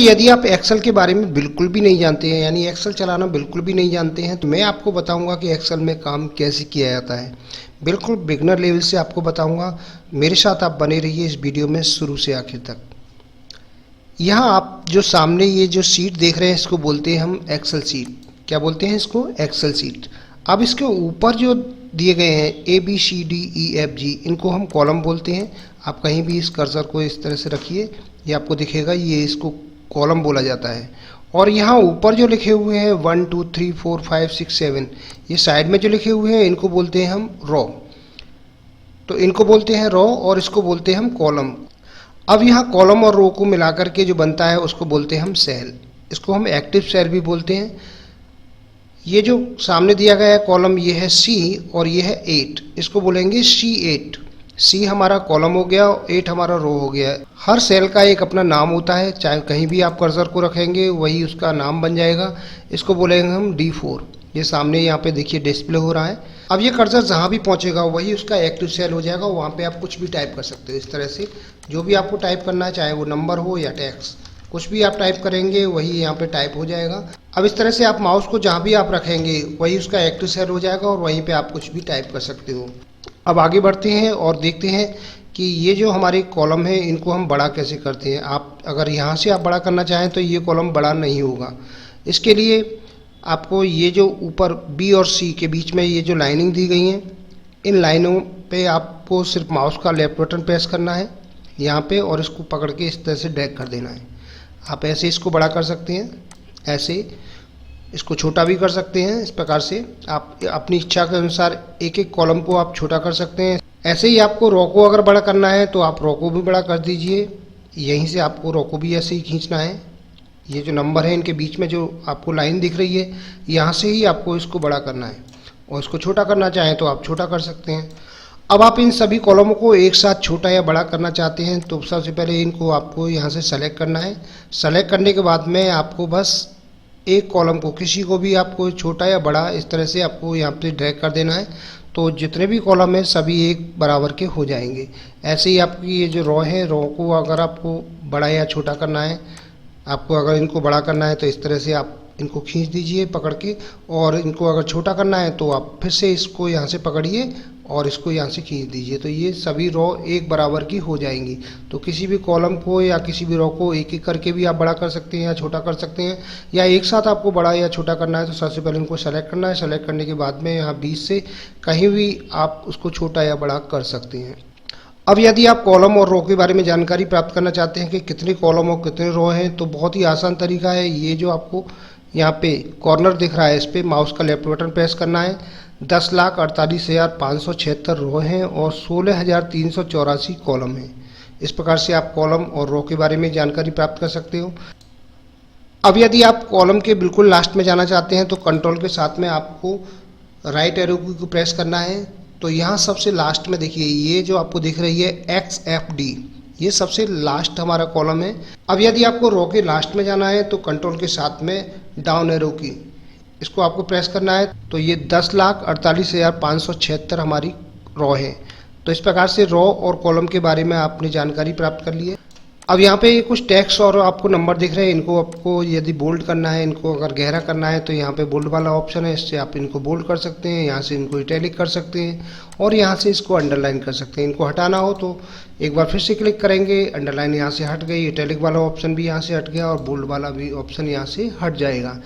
यदि आप एक्सेल के बारे में बिल्कुल भी नहीं जानते हैं, यानी एक्सेल चलाना बिल्कुल भी नहीं जानते हैं, तो मैं आपको बताऊंगा कि एक्सेल में काम कैसे किया जाता है। बिल्कुल बिगनर लेवल से आपको बताऊंगा। मेरे साथ आप बने रहिए इस वीडियो में शुरू से आखिर तक। यहाँ आप जो सामने ये जो सीट देख रहे हैं, इसको बोलते हैं हम एक्सेल सीट। क्या बोलते हैं इसको? Excel sheet. अब इसके ऊपर जो दिए गए हैं ABCDEFG, इनको हम कॉलम बोलते हैं। आप कहीं भी इस कर्सर को इस तरह से रखिए, ये आपको दिखेगा, ये इसको कॉलम बोला जाता है। और यहाँ ऊपर जो लिखे हुए हैं 1 2 3 4 5 6 7, ये साइड में जो लिखे हुए हैं इनको बोलते हैं हम रो। तो इनको बोलते हैं रो और इसको बोलते हैं हम कॉलम। अब यहाँ कॉलम और रो को मिलाकर के जो बनता है उसको बोलते हैं हम सेल। इसको हम एक्टिव सेल भी बोलते हैं। ये जो सामने दिया गया है कॉलम, ये है C और ये है 8, इसको बोलेंगे C8। C हमारा कॉलम हो गया, 8 हमारा रो हो गया। हर सेल का एक अपना नाम होता है, चाहे कहीं भी आप कर्सर को रखेंगे वही उसका नाम बन जाएगा। इसको बोलेंगे हम D4। ये सामने यहाँ पे देखिए डिस्प्ले हो रहा है। अब ये कर्सर जहाँ भी पहुँचेगा वही उसका एक्टिव सेल हो जाएगा। वहाँ पे आप कुछ भी टाइप कर सकते हो इस तरह से, जो भी आपको टाइप करना है, चाहे वो नंबर हो या टेक्स्ट, कुछ भी आप टाइप करेंगे वही यहाँ पे टाइप हो जाएगा। अब इस तरह से आप माउस को जहाँ भी आप रखेंगे वही उसका एक्टिव सेल हो जाएगा और वहीं पे आप कुछ भी टाइप कर सकते हो। अब आगे बढ़ते हैं और देखते हैं कि ये जो हमारे कॉलम है इनको हम बड़ा कैसे करते हैं। आप अगर यहाँ से आप बड़ा करना चाहें तो ये कॉलम बड़ा नहीं होगा। इसके लिए आपको ये जो ऊपर B और C के बीच में ये जो लाइनिंग दी गई हैं, इन लाइनों पे आपको सिर्फ माउस का लेफ्ट बटन प्रेस करना है यहाँ पे और इसको पकड़ के इस तरह से ड्रैग कर देना है। आप ऐसे इसको बड़ा कर सकते हैं, ऐसे इसको छोटा भी कर सकते हैं। इस प्रकार से आप अपनी इच्छा के अनुसार एक एक कॉलम को आप छोटा कर सकते हैं। ऐसे ही आपको रो को अगर बड़ा करना है तो आप रो को भी बड़ा कर दीजिए। यहीं से आपको रो को भी ऐसे ही खींचना है। ये जो नंबर है इनके बीच में जो आपको लाइन दिख रही है, यहाँ से ही आपको इसको बड़ा करना है और इसको छोटा करना चाहें तो आप छोटा कर सकते हैं। अब आप इन सभी कॉलमों को एक साथ छोटा या बड़ा करना चाहते हैं तो सबसे पहले इनको आपको यहाँ से सेलेक्ट करना है। सेलेक्ट करने के बाद में आपको बस एक कॉलम को, किसी को भी आपको छोटा या बड़ा इस तरह से आपको यहाँ पे ड्रैग कर देना है। तो जितने भी कॉलम हैं सभी एक बराबर के हो जाएंगे। ऐसे ही आपकी ये जो रो है, रो को अगर आपको बड़ा या छोटा करना है, आपको अगर इनको बड़ा करना है तो इस तरह से आप इनको खींच दीजिए पकड़ के, और इनको अगर छोटा करना है तो आप फिर से इसको यहाँ से पकड़िए और इसको यहाँ से खींच दीजिए। तो ये सभी रो एक बराबर की हो जाएंगी। तो किसी भी कॉलम को या किसी भी रो को एक एक करके भी आप बड़ा कर सकते हैं या छोटा कर सकते हैं, या एक साथ आपको बड़ा या छोटा करना है तो सबसे पहले इनको सेलेक्ट करना है। सेलेक्ट करने के बाद में यहाँ बीच से कहीं भी आप उसको छोटा या बड़ा कर सकते हैं। अब यदि आप कॉलम और रो के बारे में जानकारी प्राप्त करना चाहते हैं कि कितने कॉलम और कितने रो हैं, तो बहुत ही आसान तरीका है। ये जो आपको यहाँ पे कॉर्नर दिख रहा है, इस पर माउस का लेफ्ट बटन प्रेस करना है। 10,48,576 रो हैं और 16,384 कॉलम हैं। इस प्रकार से आप कॉलम और रो के बारे में जानकारी प्राप्त कर सकते हो। अब यदि आप कॉलम के बिल्कुल लास्ट में जाना चाहते हैं तो कंट्रोल के साथ में आपको राइट एरो की को प्रेस करना है। तो यहाँ सबसे लास्ट में देखिए, ये जो आपको दिख रही है XFD, ये सबसे लास्ट हमारा कॉलम है। अब यदि आपको रो के लास्ट में जाना है तो कंट्रोल के साथ में डाउन एरो की, इसको आपको प्रेस करना है। तो ये 10,48,576 हमारी रो है। तो इस प्रकार से रो और कॉलम के बारे में आपने जानकारी प्राप्त कर ली है। अब यहाँ पे कुछ टेक्स्ट और आपको नंबर दिख रहे हैं, इनको आपको यदि बोल्ड करना है, इनको अगर गहरा करना है तो यहाँ पे बोल्ड वाला ऑप्शन है, इससे आप इनको बोल्ड कर सकते हैं। यहाँ से इनको इटैलिक कर सकते हैं और यहाँ से इसको अंडरलाइन कर सकते हैं। इनको हटाना हो तो एक बार फिर से क्लिक करेंगे, अंडरलाइन यहाँ से हट गई, इटैलिक वाला ऑप्शन भी यहाँ से हट गया और बोल्ड वाला भी ऑप्शन यहाँ से हट जाएगा।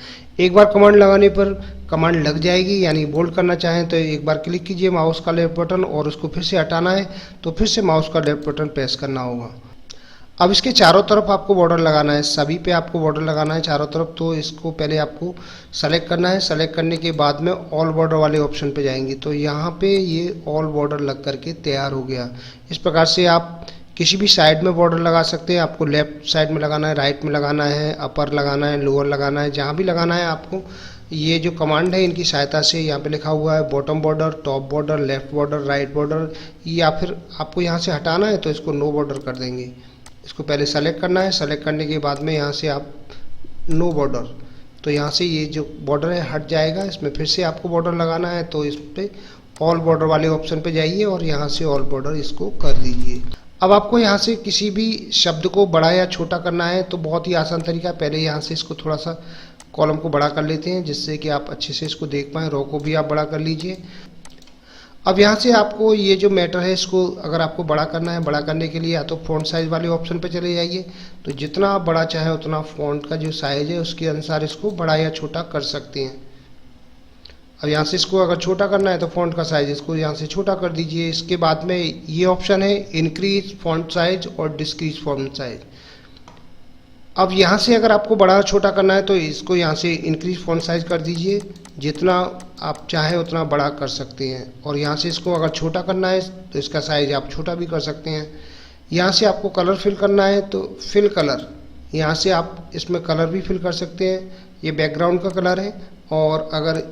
एक बार कमांड लगाने पर कमांड लग जाएगी, यानी बोल्ड करना चाहें तो एक बार क्लिक कीजिए माउस का लेफ्ट बटन और उसको फिर से हटाना है तो फिर से माउस का लेफ्ट बटन प्रेस करना होगा। अब इसके चारों तरफ आपको बॉर्डर लगाना है, सभी पे आपको बॉर्डर लगाना है चारों तरफ। तो इसको पहले आपको सेलेक्ट करना है। सेलेक्ट करने के बाद में ऑल बॉर्डर वाले ऑप्शन पे जाएंगे तो यहाँ पे ये ऑल बॉर्डर लग करके तैयार हो गया। इस प्रकार से आप किसी भी साइड में बॉर्डर लगा सकते हैं। आपको लेफ्ट साइड में लगाना है, राइट में लगाना है, अपर लगाना है, लोअर लगाना है, जहाँ भी लगाना है आपको। ये जो कमांड है इनकी सहायता से यहाँ पे लिखा हुआ है bottom border, top border, left border, right border, या फिर आपको यहाँ से हटाना है तो इसको नो बॉर्डर कर देंगे। इसको पहले सेलेक्ट करना है। सेलेक्ट करने के बाद में यहाँ से आप नो बॉर्डर, तो यहाँ से ये जो बॉर्डर है हट जाएगा। इसमें फिर से आपको बॉर्डर लगाना है तो इस पर ऑल बॉर्डर वाले ऑप्शन पे जाइए और यहाँ से ऑल बॉर्डर इसको कर दीजिए। अब आपको यहाँ से किसी भी शब्द को बड़ा या छोटा करना है तो बहुत ही आसान तरीका है। पहले यहाँ से इसको थोड़ा सा कॉलम को बड़ा कर लेते हैं जिससे कि आप अच्छे से इसको देख पाएँ। रो को भी आप बड़ा कर लीजिए। अब यहाँ से आपको ये जो मैटर है इसको अगर आपको बड़ा करना है, बड़ा करने के लिए या तो फ़ॉन्ट साइज़ वाले ऑप्शन पे चले जाइए, तो जितना आप बड़ा चाहें उतना फ़ॉन्ट का जो साइज़ है उसके अनुसार इसको बड़ा या छोटा कर सकते हैं। अब यहाँ से इसको अगर छोटा करना है तो फ़ॉन्ट का साइज़ इसको यहाँ से छोटा कर दीजिए। इसके बाद में ये ऑप्शन है इंक्रीज फ़ॉन्ट साइज़ और डिक्रीज फ़ॉन्ट साइज़। अब यहाँ से अगर आपको बड़ा छोटा करना है तो इसको यहाँ से इंक्रीज फ़ॉन्ट साइज़ कर दीजिए, जितना आप चाहें उतना बड़ा कर सकते हैं। और यहाँ से इसको अगर छोटा करना है तो इसका साइज़ आप छोटा भी कर सकते हैं। यहाँ से आपको कलर फिल करना है तो फिल कलर, यहाँ से आप इसमें कलर भी फिल कर सकते हैं। ये बैकग्राउंड का कलर है। और अगर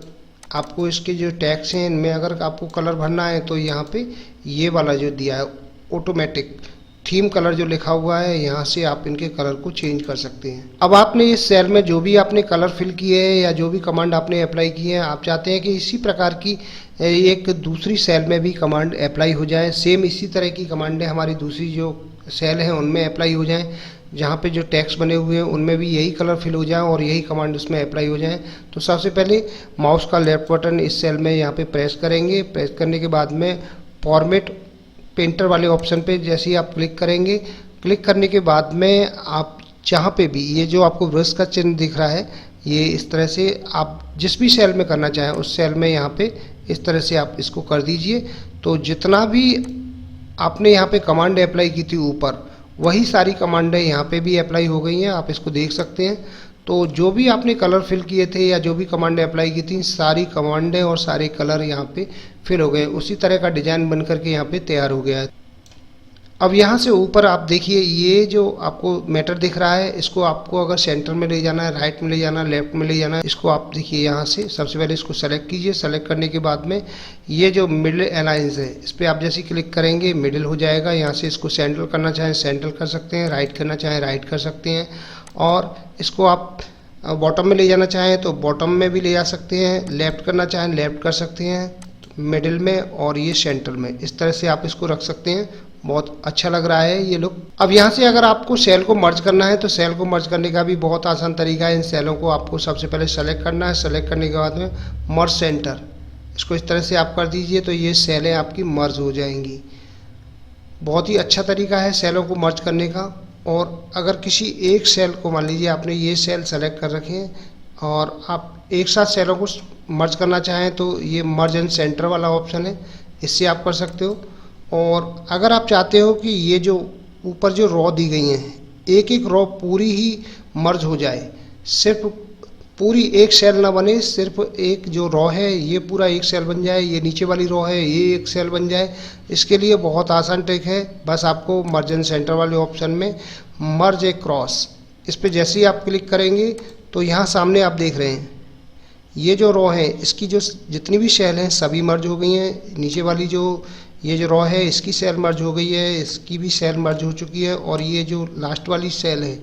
आपको इसके जो टैग्स हैं इनमें अगर आपको कलर भरना है तो यहाँ पे ये वाला जो दिया है ऑटोमेटिक थीम कलर जो लिखा हुआ है, यहाँ से आप इनके कलर को चेंज कर सकते हैं। अब आपने इस सेल में जो भी आपने कलर फिल किए हैं या जो भी कमांड आपने अप्लाई किए हैं, आप चाहते हैं कि इसी प्रकार की एक दूसरी सेल में भी कमांड अप्लाई हो जाए। सेम इसी तरह की कमांडें हमारी दूसरी जो सेल हैं उनमें अप्लाई हो जाएं, जहाँ पे जो टेक्स्ट बने हुए हैं उनमें भी यही कलर फिल हो जाए और यही कमांड उसमें अप्लाई हो जाए। तो सबसे पहले माउस का लेफ्ट बटन इस सेल में यहाँ पे प्रेस करेंगे। प्रेस करने के बाद में फॉर्मेट पेंटर वाले ऑप्शन पे जैसे ही आप क्लिक करेंगे, क्लिक करने के बाद में आप जहाँ पे भी ये जो आपको ब्रश का चिन्ह दिख रहा है, ये इस तरह से आप जिस भी सेल में करना चाहें उस सेल में यहाँ पे इस तरह से आप इसको कर दीजिए। तो जितना भी आपने यहाँ पे कमांड अप्लाई की थी ऊपर, वही सारी कमांडें यहाँ पे भी अप्लाई हो गई हैं, आप इसको देख सकते हैं। तो जो भी आपने कलर फिल किए थे या जो भी कमांडें अप्लाई की थी, सारी कमांडें और सारे कलर यहाँ पे फिल हो गए। उसी तरह का डिज़ाइन बन करके यहाँ पे तैयार हो गया है। अब यहाँ से ऊपर आप देखिए ये जो आपको मैटर दिख रहा है, इसको आपको अगर सेंटर में ले जाना है, राइट में ले जाना है, लेफ्ट में ले जाना है, इसको आप देखिए यहाँ से सबसे पहले इसको सेलेक्ट कीजिए। सेलेक्ट करने के बाद में ये जो मिडिल अलाइंस है इस पर आप जैसे क्लिक करेंगे मिडिल हो जाएगा। यहाँ से इसको सेंट्रल करना चाहें सेंट्रल कर सकते हैं, राइट करना चाहें राइट कर सकते हैं, और इसको आप बॉटम में ले जाना चाहें तो बॉटम में भी ले जा सकते हैं, लेफ्ट करना चाहें लेफ्ट कर सकते हैं, मिडिल में और ये सेंटर में, इस तरह से आप इसको रख सकते हैं। बहुत अच्छा लग रहा है ये लुक। अब यहाँ से अगर आपको सेल को मर्ज करना है तो सेल को मर्ज करने का भी बहुत आसान तरीका है। इन सेलों को आपको सबसे पहले सेलेक्ट करना है। सेलेक्ट करने के बाद में मर्ज सेंटर, इसको इस तरह से आप कर दीजिए तो ये सेलें आपकी मर्ज हो जाएंगी। बहुत ही अच्छा तरीका है सेलों को मर्ज करने का। और अगर किसी एक सेल को, मान लीजिए आपने ये सेल सेलेक्ट कर रखे हैं और आप एक साथ सेलों को मर्ज करना चाहें तो ये मर्ज एंड सेंटर वाला ऑप्शन है, इससे आप कर सकते हो। और अगर आप चाहते हो कि ये जो ऊपर जो रॉ दी गई हैं एक एक रॉ पूरी ही मर्ज हो जाए, सिर्फ पूरी एक सेल ना बने, सिर्फ एक जो रॉ है ये पूरा एक सेल बन जाए, ये नीचे वाली रॉ है ये एक सेल बन जाए, इसके लिए बहुत आसान ट्रिक है। बस आपको मर्ज एंड सेंटर वाले ऑप्शन में मर्ज ए क्रॉस, इस पर जैसे ही आप क्लिक करेंगे तो यहाँ सामने आप देख रहे हैं ये जो रॉ है इसकी जो जितनी भी सेल हैं सभी मर्ज हो गई हैं। नीचे वाली जो ये जो रॉ है इसकी सेल मर्ज हो गई है, इसकी भी सेल मर्ज हो चुकी है, और ये जो लास्ट वाली सेल है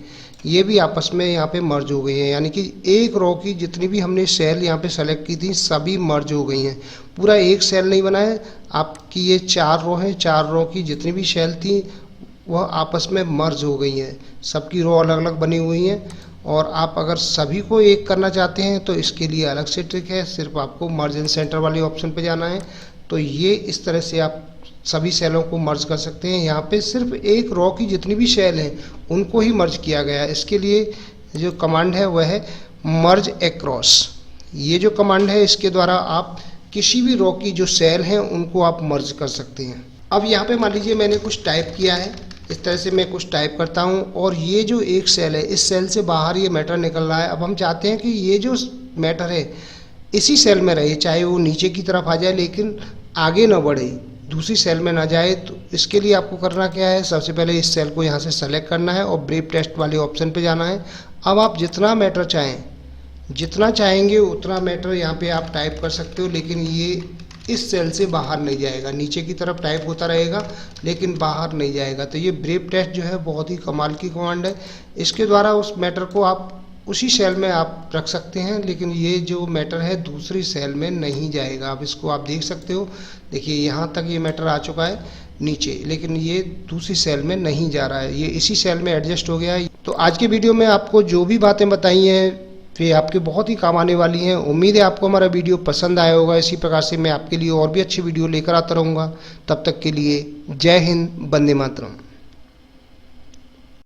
ये भी आपस में यहाँ पे मर्ज हो गई है। यानी कि एक रॉ की जितनी भी हमने सेल यहाँ पे सेलेक्ट की थी सभी मर्ज हो गई हैं। पूरा एक सेल नहीं बना है, आपकी ये 4 रॉ हैं, 4 रॉ की जितनी भी सेल थी वह आपस में मर्ज हो गई हैं। सबकी रॉ अलग अलग बनी हुई हैं। और आप अगर सभी को एक करना चाहते हैं तो इसके लिए अलग से ट्रिक है, सिर्फ आपको मर्ज एंड सेंटर वाले ऑप्शन पे जाना है। तो ये इस तरह से आप सभी सेलों को मर्ज कर सकते हैं। यहाँ पे सिर्फ एक रॉ की जितनी भी सेल हैं उनको ही मर्ज किया गया है। इसके लिए जो कमांड है वह है मर्ज एक्रॉस। ये जो कमांड है इसके द्वारा आप किसी भी रॉ की जो सेल हैं उनको आप मर्ज कर सकते हैं। अब यहाँ पे मान लीजिए मैंने कुछ टाइप किया है, इस तरह से मैं कुछ टाइप करता हूँ और ये जो एक सेल है इस सेल से बाहर ये मैटर निकल रहा है। अब हम चाहते हैं कि ये जो मैटर है इसी सेल में रहे, चाहे वो नीचे की तरफ आ जाए लेकिन आगे ना बढ़े, दूसरी सेल में ना जाए। तो इसके लिए आपको करना क्या है, सबसे पहले इस सेल को यहाँ से सेलेक्ट करना है और ब्रीफ टेक्स्ट वाले ऑप्शन पे जाना है। अब आप जितना मैटर चाहें, जितना चाहेंगे उतना मैटर यहाँ पे आप टाइप कर सकते हो, लेकिन ये इस सेल से बाहर नहीं जाएगा, नीचे की तरफ टाइप होता रहेगा लेकिन बाहर नहीं जाएगा। तो ये ब्रीफ टेक्स्ट जो है बहुत ही कमाल की कमांड है। इसके द्वारा उस मैटर को आप उसी सेल में आप रख सकते हैं, लेकिन ये जो मैटर है दूसरी सेल में नहीं जाएगा। अब इसको आप देख सकते हो, देखिए यहाँ तक ये मैटर आ चुका है। नीचे, लेकिन ये दूसरी सेल में नहीं जा रहा है, ये इसी सेल में एडजस्ट हो गया है। तो आज की वीडियो में आपको जो भी बातें बताई हैं वे आपके बहुत ही काम आने वाली हैं। उम्मीद है आपको हमारा वीडियो पसंद आया होगा। इसी प्रकार से मैं आपके लिए और भी अच्छी वीडियो लेकर आता रहूँगा। तब तक के लिए जय हिंद, वंदे मातरम।